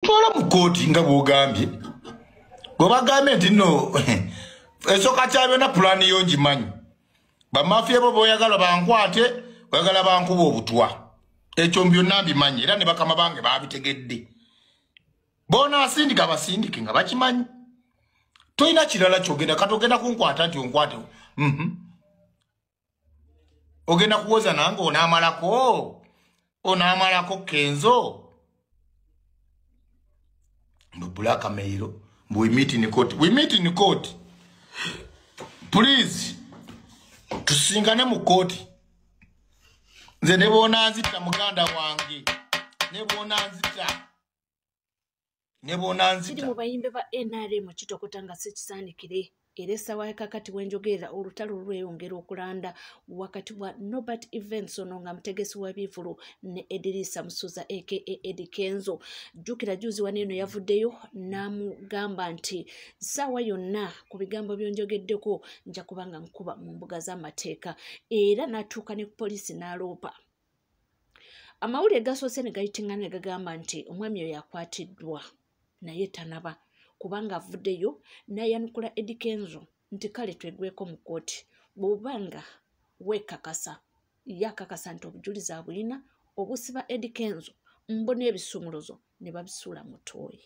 Tola mukoti nga bwogambye. Gobagambe nti no esoka kyabe na plan yonji manyi. Ba mafia bo boyagala bankwate, oyagala bankuba obutwa. Ekyo byonna mbimanyi era ne bakama bange babitegedde. Bona asindika basindike nga bakimanyi. Toina kirala kyogenda katogenda kunkwata nti onkwate. Ogenda kuwoza nange onamalako Kenzo. Mbulaka mailo. We meet in court. Please. Tusingane mu court. Nze nebona nzita muganda wange. Nebona nzita. Mu bayimbe ba NRM kitokotanga sekisandikire. Eresa wa kakati wenjogera olutalo lweyongera okulanda wakati wa Norbert Events ononga mtegesi wa bifulu ne Edirisa Musuza aka Eddie Kenzo. Jukira juzi waneno yavuddeyo namugamba nti sawa yonna ku bigambo byonjogeddeko nja kubanga nkuba mu mbuga z'amateeka era natuuka ne poliisi n'aloopa. Amawulire gasoose ne gayitingana ne gagamba nti omwami oyo yakwatiddwa naye tanaba kubanga avuddeyo nayanukula Eddie Kenzo nti kale twegweko mu kooti bw'obanga weekakasa yakakasa nti obujulizi abulina obusiba Eddie Kenzo mbona ebisumuluzo ne babisuula mu ttooyi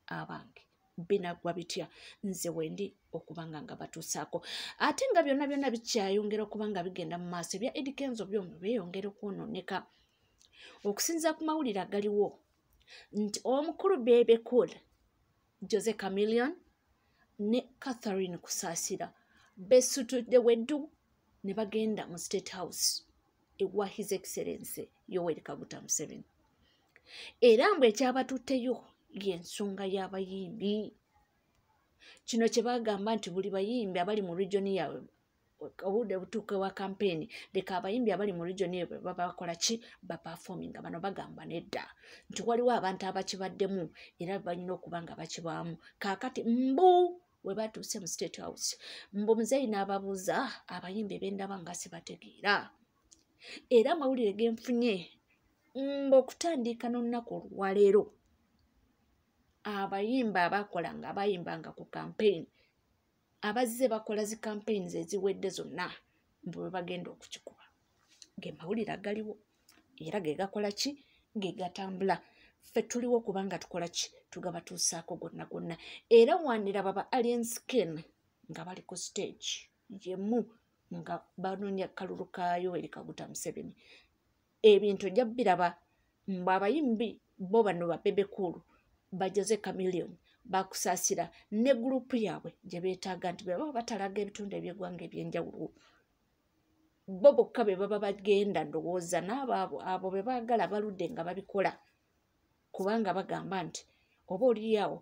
abange binagwa bitya nze wendi okubanga nga batuusaako ate nga byonna bikyayongera okubanga bigenda mu maaso ebya Eddie Kenzo byombi byeyongera okwonooneka okusinza ku mawulire agaliwo nti omukulu Bebe Cool Jose Chameleon ne Catherine Kusasira besutudde weddu ne bagenda mu State House ewa His Excellency Yoweri Kaguta Museveni. Era mbwe ekyabatutteyo y'ensonga y'abayimbi. Kino kye bagamba nti buli bayimbi abali mu region yaabwe obudde butuuke wa campaign leka abayimbi abali mu region yaabwe babakola ki baperforming bano bagamba nedda nti waliwo abantu abakibaddemu era balina okubanga bakibaamu kaakati mbu we batuuse mu State House mbu muzeeyi n'ababuuza abayimbi b'endaba nga sibategeera era amawulire genfunye mbu okutandika n'olunaku olwaleero abayimba abakolanga abayimbanga ku campaign abazze bakola zi campaigns eziwedde zonna mbu bagenda okukikuba gemawulire agaliwo era ge gakola ki ge gatambula ffe tuliwo kubanga tukola ki tugabatuusaako gonna era wanira baba Alien Skin nga bali ku stage yemu nga banoonya kalulu ka Yoweri Kaguta Museveni ebintu ojja biraba mbu abayimbi bo bano ba Bebe Cool ba Jose Chameleon bakusasira ne group yaabwe gye beetaaga nti baba batalaga ebitundu eby'eggwanga ebyenjawulo bo bokka be baba bagenda ndowooza n'abo abo be baagala baludde nga babikola kubanga bagamba nti oba oliyawo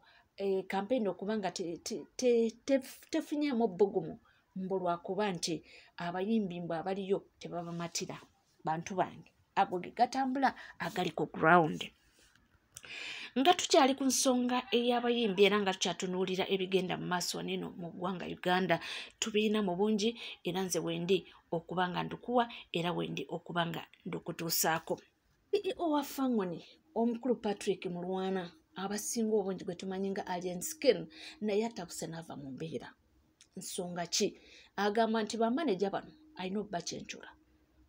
campaign okubanga tefunyeemu bbugumu mbu lwakuba nti abayimbi mbu abaliyo tebabamatira bantu bange ago ge gatambula agali ku ground. Nga tukyali ku nsonga ey'abayimbi era nga tukyatunuulira ebigenda mu maaso neno mu ggwanga Uganda tubiina mu bungi era nze wendi okubanga ndukuwa era wendi okubanga ndukutuusaako. Owa Fangoni omukulu Patrick Mulwana abasinga obungi gwe tumanyi nga Alien Skin naye atabuse n'ava mu mbeera. Nsonga ki? Agamba nti bamaneja bano alina okubakyenjula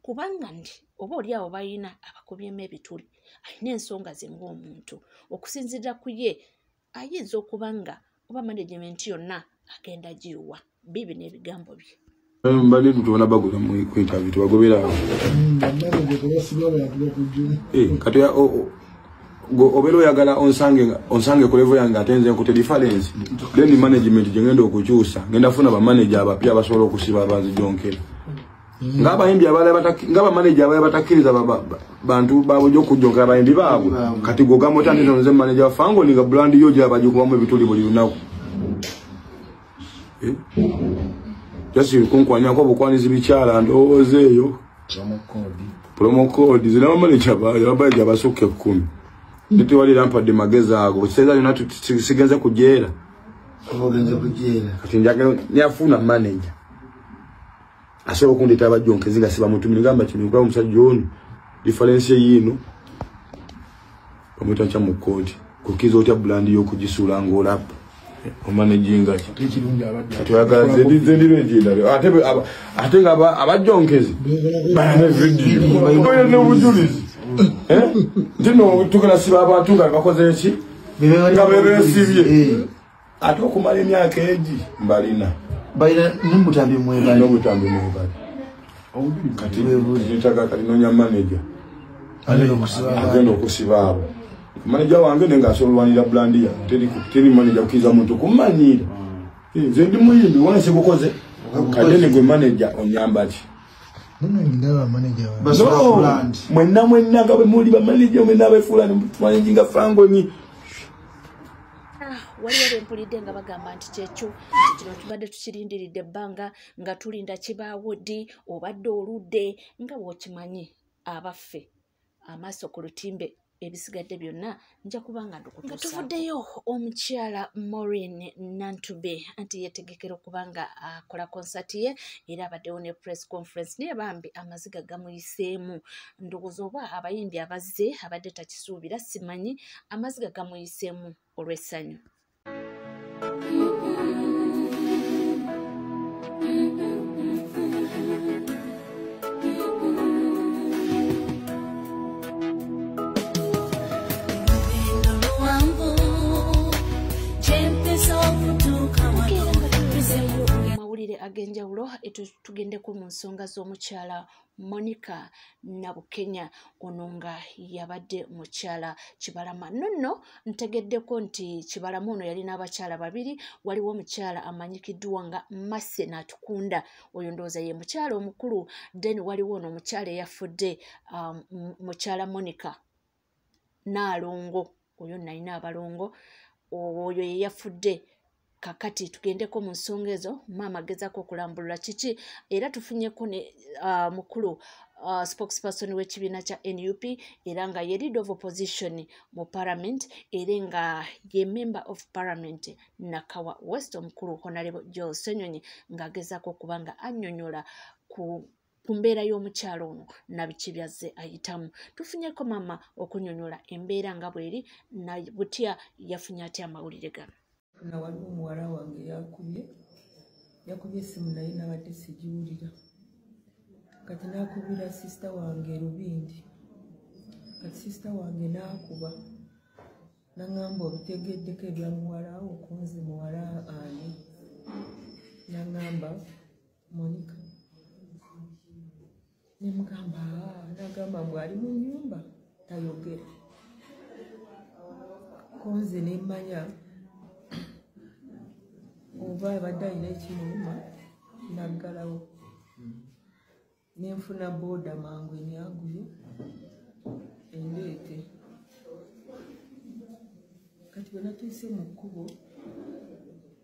kubanga nti oba oli awo balina abakubyemu ebituli alina ensonga ze ng'omuntu okusinzira ku ye ayinza okubanga oba management yonna agenda giwa bibi n'ebigambo bye. Mbali tutona bagula mu interview tubagobera kati obero yagala onsange ku level yange atenze nkute difference then management jengendo okukyusa ngenda funa ba manager abapya basobola okusiba abazi jonkera ngaba himbi abale ngaba manager abale batakiriza bantu babo jokujonka abayimbi babo kati gogamo tandino nze manager Fangoni nga brand yoje abajukuwamu ebituli buli lunaku Jasi kunkwanya ko bukwanizi bicyala ndozeyo promo code zina manager babaje basoke 10 nditi wali lampa de mageza ago seza yonatu sigenza kujera kati njake nyafuna manager asero kundita abajonke zinga siba muntu mingamba kino kwa musajja ono difference yino pamoja cha mukodi kukiza otya brand y'okugisuula ng'olapa omanejinga tuyagala zedizendibejinda ate nga abajonkezi bayane vidiyo bayane n'obujulizi ntino tugala siba abantu nga bakoze eki nga bebesibye ate okumala emyaka egi mbalina n'obutambi mwebali kati nitaka kalinonya manager agenda okusiba abo manager wange nenga asolwanira brand ya teri manager kukiza muntu kumanyira nze ndi muyimbi wanse kukoze kadene gwe manager onyambaki ndaba manager wa brand mwenna nga bwe muli ba manager mwenna abefulani mutwanjinga fango ni waliwo bempulidde nga bagamba nti kyekyo kino tubadde tukirindiridde ebbanga nga tulinda kibaawo ddi obadde oludde nga bw'okimanyi abaffe amaaso ku lutimbe ebisigadde byonna nja kubanga ndukutuusa tuvuddeyo omukyala Maureen Nantube anti yetegekera okubanga akola konsati ye era abaddewo ne press conference naye bambi amaziga gamuyiseemu ndowooza oba abayimbi abazze abadde takisuubira simanyi amaziga gamuyiseemu olw'essanyu mawulire ag'enjawulo tugendeko mu nsonga z'omukyala Monica Nabukenya ono nga yabadde mukyala Kibalama nonno ntegeddeko nti Kibalama ono yalina abakyala babiri waliwo omukyala amanyikiddwa nga Mase Natukunda oyo ndowooza ye mukyala omukulu then waliwo ono omukyala eyafudde mukyala Monica Nalongo oyo nalina abalongo oyo yeyafudde kakati tugendeko mu nsonga ezo maama agezako okulambulula kiki era tufunyeko ne mukulu spokesperson w'ekibiina kya NUP era nga ye leader of opposition mu parliament era nga ye member of parliament Nakawa West omukulu Honorable Joel Senyonyi ng'agezako okuba nga annyonnyola ku mbeera y'omukyalo ono nabiki byazze ayitamu tufunyeko maama okunnyonnyola embeera nga bw'eri na butya yafunye atya amawulire gano na waliwo muwala wange yakubye essimu naye nabadde sigiwulira kati nakubira sisita wange Rubindi kati sisita wange nakuba nangamba obitegeddeko ebya muwala okunze muwala ani nangamba Monica nemugamba nagamba bwali mu nyumba tayogera konze nemmanya oba abadde alina ekimuluma naggalawo nenfuna booda mangu enyanguye endeete kati bwe natuuse mu kkubo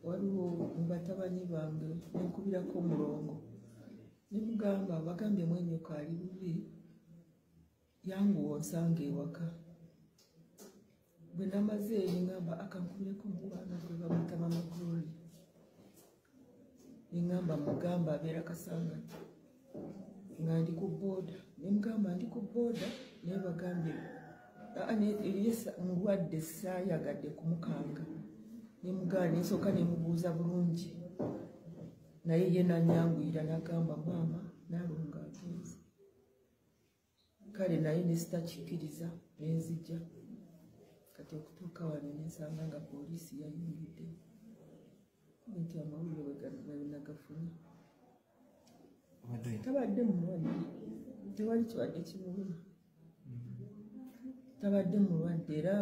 waliwo mu batabani bange nenkubirako omulongo nemugamba bagambyemu enyoka ali bubi yanguwa onsanga ewaka bwe namaze nengamba akankubireko omukwano gwe bamutama Maglory nengamba mugamba abeera Kasanga nga ndi ku booda nemugamba ndi ku booda naye bagambye mulwadde saayagadde kumukanga nemugamba nensooka nemubuuza bulungi naye ye nanyanguyira nagamba maama nalonga agenze kale naye nesitakikkiriza nenzija kati okutuuka wano nensanga nga poliisi yayingidde nti amawulire wenagafuna tabadde mulwadde tewali kibadde kimuluma tabadde mulwadde era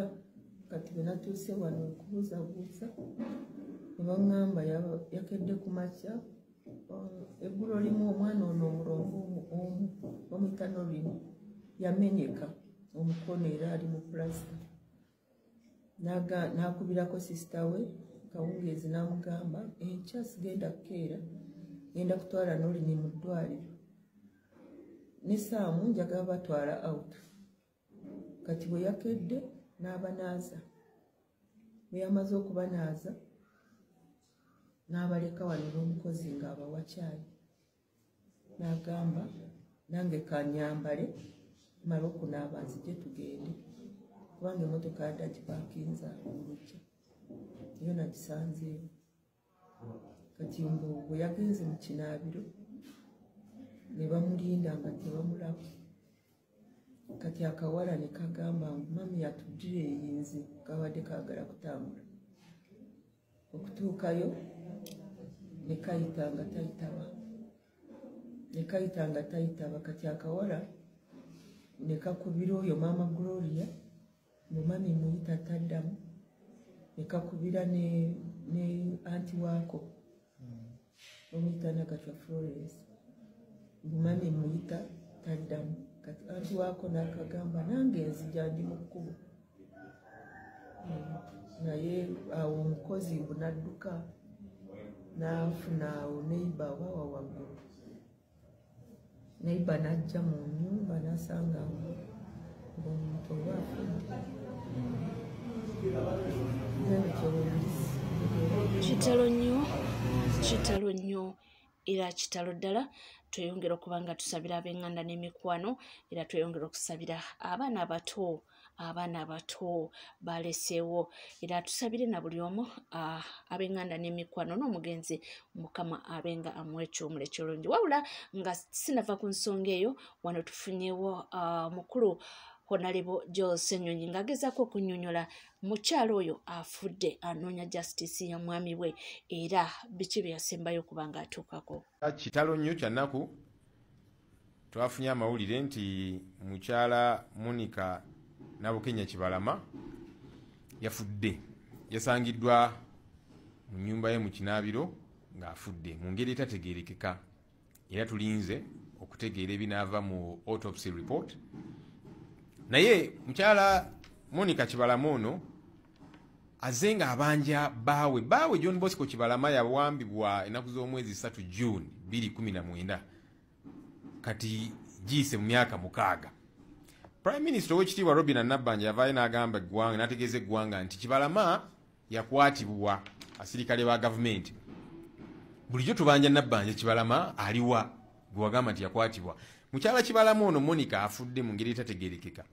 kati bwe natuuse wano okubuuzabuuza ne baŋŋamba yakedde ku makya eggulo limu omwana ono omulongo omu bamuyitano limu yamenyeka omukono era ali mu pulasita nakubirako sisita we Kawungeezi namugamba enkya sigenda kukeera genda kutwala Nolini mu ddwaliro ne Saamu njagala batwala out kati bwe yakedde n'abanaaza bwe yamaze okubanaaza n'abaleka wano n'omukozi ng'abawa caayi n'agamba nange kanyambale mala okunaaba nzije tugende kubanga emmotoka yadda gipakinza olujja yo nagisanzeewo kati mbu bwe yagenze mu kinaabiro ne bamulinda nga tebamulaba kati akawala ne kagamba ngu mami yatuddira eyinzi kabadde kaagala kutambula okutuukayo ne kayita nga tayitaba kati akawala ne kakubira oyo maama Gloria mu mami muyita taddamu ne kakubira ne anti waako omuyita Nagatwa Florence mu mami muyita taddamu kati anti waako n'akagamba nange nzija ndi mu kkubo naye awo omukozi bunadduka n'afuna awo neiba wawa waggulu neiba n'ajja mu nnyumba n'asanga ng'omuntu oba afudde kitalo nnyo era kitalo ddala. Tweyongera okuba nga tusabira ab'eŋŋanda n'emikwano era tweyongera okusabira abaana abato baleseewo era tusabire na buli omu ab'eŋŋanda n'emikwano n'omugenzi Mukama abenga amuwa ekyomula ekirungi. Wabula nga sinava ku nsonga eyo, wano tufunyewo mukulu Honorable Joel Ssenyonyi ng'agezaako okunnyonnyola mukyalo oyo afudde anoonya justice ya mwami we era biki bye yasembayo okuba ng'atuukako. Kitalo nnyo kya nnaku twafunye amawulire nti mukyala Monica Nabukenya Kibalama yafudde, yasangiddwa mu nnyumba ye mu kinaabiro ng'afudde mu ngeri etategeerekeka era tulinze okutegeera ebinaava mu autopsy report. Naye mukyala Monica Kibalama ono azze ng'abanja baawe John Bosco Kibalama yawambibwa ennaku z'omwezi 3 June 2019 kati giyise mu myaka 6. Prime Minister ow'ekitiibwa Robinah Nabbanja yavaayo n'agamba eggwanga n'ategeeza eggwanga nti Kibalama yakwatibwa asirikale ba gavumenti. Bulijjo tubanja Nabbanja Kibalama aliwa gwe wagamba nti yakwatibwa. Mukyala Kibalama ono Monica afudde mu ngeri etategeerekeka.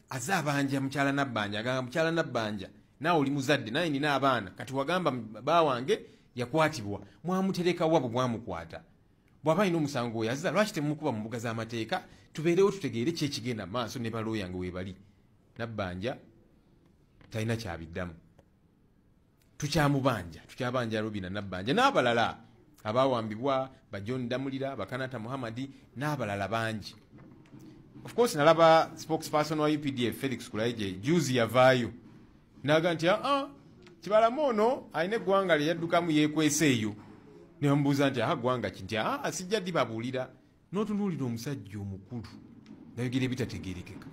Azze abanja mukyala Nabbanja agamba mukyala Nabbanja naawe oli muzadde naye nina abaana kati wagamba baawange yakwatibwa mwamutereka wa bwe mwamukwata bw'aba alina omusango oyo azza lwaki temumukuba mu mbuga z'amateeka tubeerewo tutegeere ki ekigenda maaso ne balooya yange weebali. Nabbanja talina kyabiddamu. Tukyabanja Robinah Nabbanja n'abalala abaawambibwa ba John Damulira, Bakanata Muhammadi n'abalala bangi. Of course nalaba spokesperson wa UPDF Felix Kulaije juzi yavaayo naga nti Kibalama ono alina eggwanga lye yaddukamu yeekwese eyo. Ne bamubuuza nti ggwanga ki? Nti sijja dibabuulira n'otunuulira omusajja omukulu nayogera ebitategeerekeka.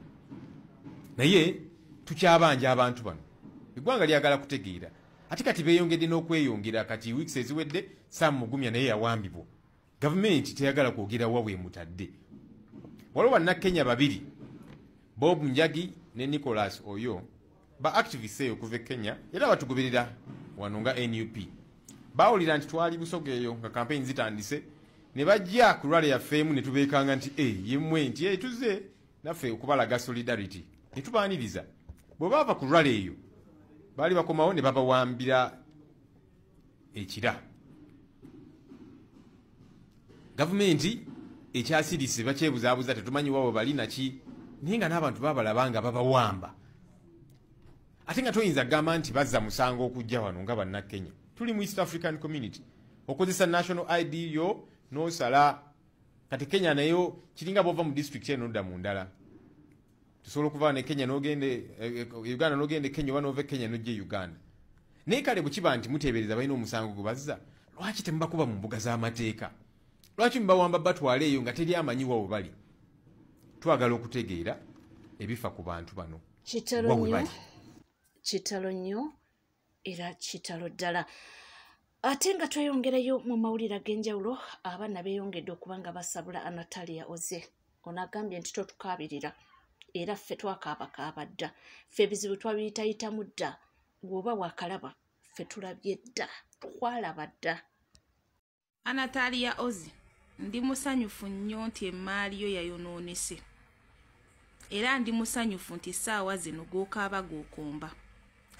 Naye tukyabanja abantu bano eggwanga lyagala kutegeera ate kati beeyongedde n'okweyongera kati weeks eziwedde Sam Mugumya naye yawambibwa. Gavumenti teyagala kwogera wa weemutadde. Waliwo bannakenya babiri Bob Njagi ne Nicholas Oyo ba activists eyo okuva Kenya era batugoberera wano nga NUP. Baawulira nti twali Busoga eyo nga campaign zitandise ne bajja ku lwale yaffeemu ne tubeekanga nti yemmwe nti tuze naffe okubalaga solidarity ne tubaaniriza. Bwe baava ku lwale eyo baali bakomawo ne babawambira ekira. Gavumenti ekyasirise bakyebuzaabuza tetumanyi waabwe bali naki naye nga n'abantu babalabanga babawamba. Ate nga toyinza kugamba nti bazza musango okujja wano nga bannakenya. Tuli mu East African Community. Okozesa national ID yo n'osala. Kati Kenya nayo kiringa bw'ova mu district eno nodda mu ndala. Tusobola okuva ne Kenya n'ogende Uganda n'ogende Kenya oba n'ova Kenya n'ojja Uganda. Naye kale bwe kiba nti muteebereza balina omusango gwe bazza, lwaki temubakuba mu mbuga z'amateeka? Lwaki mubawamba batwale eyo nga teri amanyiwa we bali? Twagala okutegeera ebifa ku bantu bano. Kitalo nnyo era kitalo ddala. Ate nga tweyongerayo mu mawulire ag'enjawulo, abaana beeyongedde okuba nga basabula Natalia Oze. Ono agambye nti totukaabirira era ffe twakaabakaaba dda. Ffe ebizibu twabiyitayitamu dda. Bw'oba wakalaba ffe tulabye dda, twalaba dda. Natalia Oze, ndi musanyufu nnyo nti emmaali yo yayonoonese. era ndi musanyufu nti saawa zino gookaaba gookomba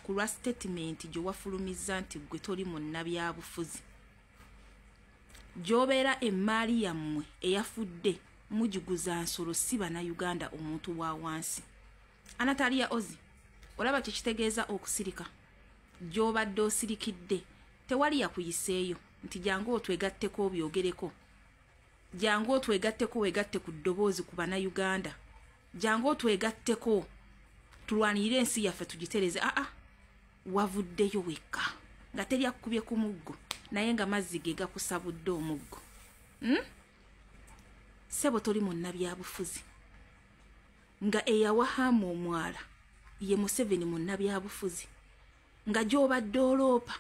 ku lwa statement gye wafulumizza nti gwe toli munnabyabufuzi gy'obeera emmaali yammwe eyafudde mugiguza nsolo si bannayuganda omuntu wa wansi. Anatalia Ozi, olaba kikitegeeza okusirika gy'obadde osirikidde tewali yakuyiseeyo nti jangu otwegatteko obyogereko, jangu otwegatteko wegatte ku ddoboozi ku bannayuganda, jangu otwegatteko tulwanirire ensi yaffe tugitereze. Wavuddeyo wekka nga teri akkubye ku muggo naye nga mazzi ge gakusabudde omuggo. Sebo toli munnabyabufuzi nga eyawahamu omwala ye Museveni munnabyabufuzi nga gy'obadde oloopa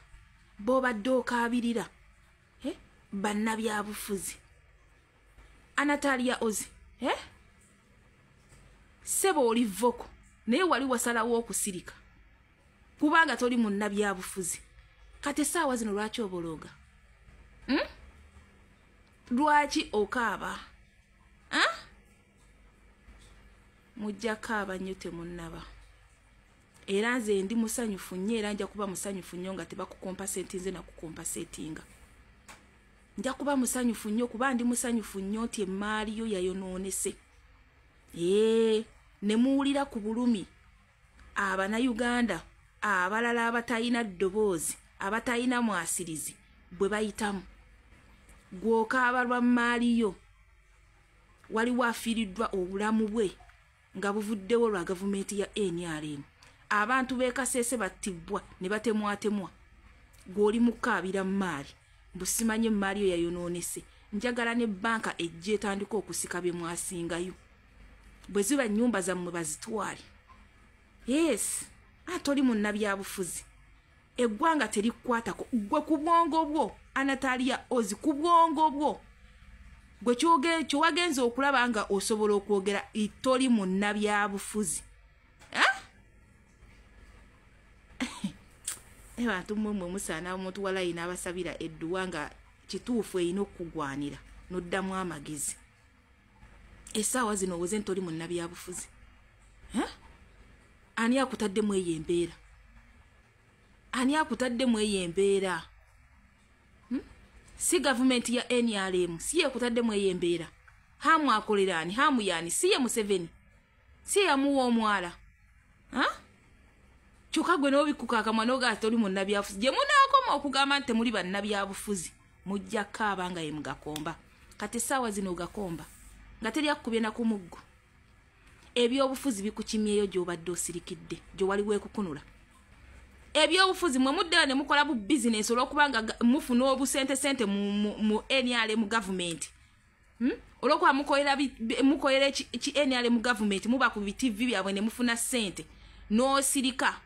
b'obadde okaabirira bannabyabufuzi. Anatalia Ozi, sebo oli voko naye wali wasalawo okusirika kubanga toli munnabyabufuzi. Kati essaawa zino lwaki obologa? Lwaki okaaba? Mujja kaaba nnyo temunnaba. Era nze ndi musanyufu nnyo era nja kuba musanyufu nnyo nga tebakukompaseti nze nakukompasetinga. Nja kuba musanyufu nnyo kuba ndi musanyufu nnyo nti emmaali yo yayonoonese. Ne muwulira ku bulumi Abannayuganda abalala abatayina ddoboozi abatayina mwasirizi bwe bayitamu. Gw'okaaba lwa mmaali yo waliwo afiiriddwa obulamu bwe nga buvuddewo lwa gavumenti ya NRM. Abantu b'e Kasese battibwa ne batemwatemwa. Gw'oli mukaabira mmaali busimanye emmaali yo yayonoonese. Njagala ne banka ejje etandika okusika bye mwasingayo. Bwe ziba nnyumba zammwe bazitwale. Yes, atoli munnabyabufuzi. Eggwanga terikkwatako gwe ku bwongo bwo. Anatalia Ozi ku bwongo bwo gwe kyo wagenza okulaba nga osobola okwogera itoli munnabyabufuzi. Abantu mmwe musaana omuntu walayina abasabira edduwa nga kituufu erina okugwanira n'oddamu amagezi. Essaawa zino owoze ntoli munnabyabufuzi. Ani akutaddemu eyo embeera? Ani akutaddemu eyo embeera? Si gavumenti ya NRM si ekutaddemu eyo embeera. Hamu akolera ani? Hamu yani si ye Museveni, si yamuwa omwala. Kyokka gwe n'obikuka akamwa n'ogaa toli munnabyabufuzi. Gye munaakoma okugamba nti temuli bannabyabufuzi mujja kaaba nga ye mugakomba. Kati essaawa zino ogakomba nga teri akkubye na ku muggo. Ebyobufuzi bikukimyeyo gy'obadde osirikidde gye wali weekukunula. Ebyobufuzi mwe muddeyo ne mukola bu bizinesi olw'okubanga mufuna obusente mu NRM gavumenti. Olw'okuba mukolera ki NRM gavumenti muba ku TV byabwe ne mufuna ssente n'osirika.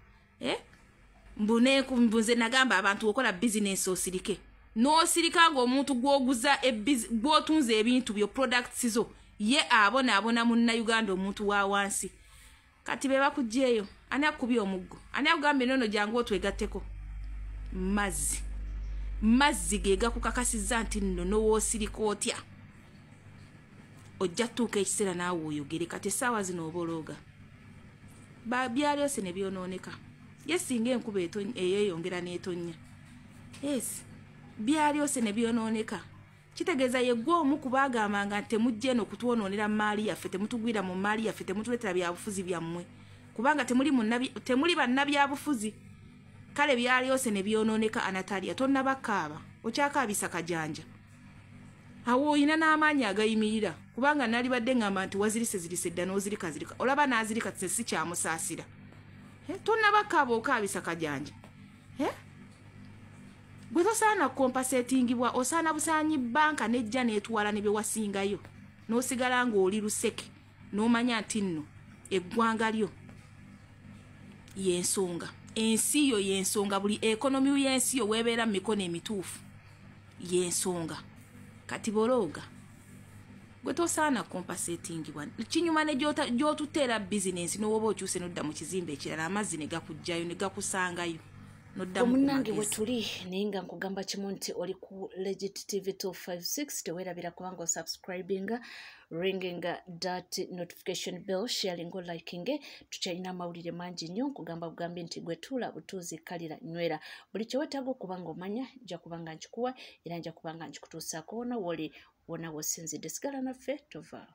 Mbunze nagamba abantu okola bizinesi osirike. N'osirika ng'omuntu gw'oguza gw'otunze ebintu byo products zo ye abona munnayuganda omuntu wa wansi. Kati be bakugjeeyo ani akubye omuggo? Ani akugambye nono jangu otwegatteko? Mazzi ge gakukakasizza nti nno n'owoosirika otya ojja tuuka ekiseera naawe oyogere. Kati essaawa zino obolooga byaliyose ne byonooneka. Ye singa enkuba eyeeyongera n'etonnya. Yes, byaliyose ne byonooneka. Kitegeeza ye gwe omu ku baagambanga nti temujja eno okutwonoonera mmaali yaffe, temutugwira mu mmaali yaffe, temutuleetera byabufuzi byammwe kubanga temuli bannabyabufuzi. Kale byaliyose ne byonooneka. Anatalia tonnabakaaba, okyakaabisa kajanja. Awo oyina n'amaanyi agayimirira kubanga nalibadde ngamba nti wazirise dda n'ozirika. Olaba n'azirika si kyamusaasira. Tonnabakaaba okaabisa kajanja. Gwe tosaana kukompasetingibwa, osaana busaanyi banka nejja n'etwala ne bye wasingayo n'osigala ng'oli luseke n'omanya nti nno eggwanga lyo y'ensonga. Ensi yo y'ensonga. Buli ekonomi y'ensi yo weebeera mu mikono emituufu y'ensonga. Kati bolooga gwe tosaana kukompasetingibwa. Kinyuma ne gy'otuteera bizinensi n'owoba okyuse n'odda mu kizimbe ekirala amazzi ne gakugjayo ne gakusangayo. omunange wetuli naye nga nkugamba kimu nti oli ku Legit TV 256 teweerabira kubanga osubscribinga ringinga that notification bell sharing liking tukyalina amawulire mangi nnyo nkugamba bugambi nti gwe tuula butuuzi kalira nywera buli kyewetaaga okubanga omanya nja kubanga nkikuwa era nja kubanga nkikutuusaako wona woli wona wosinzidde sigala naffe tova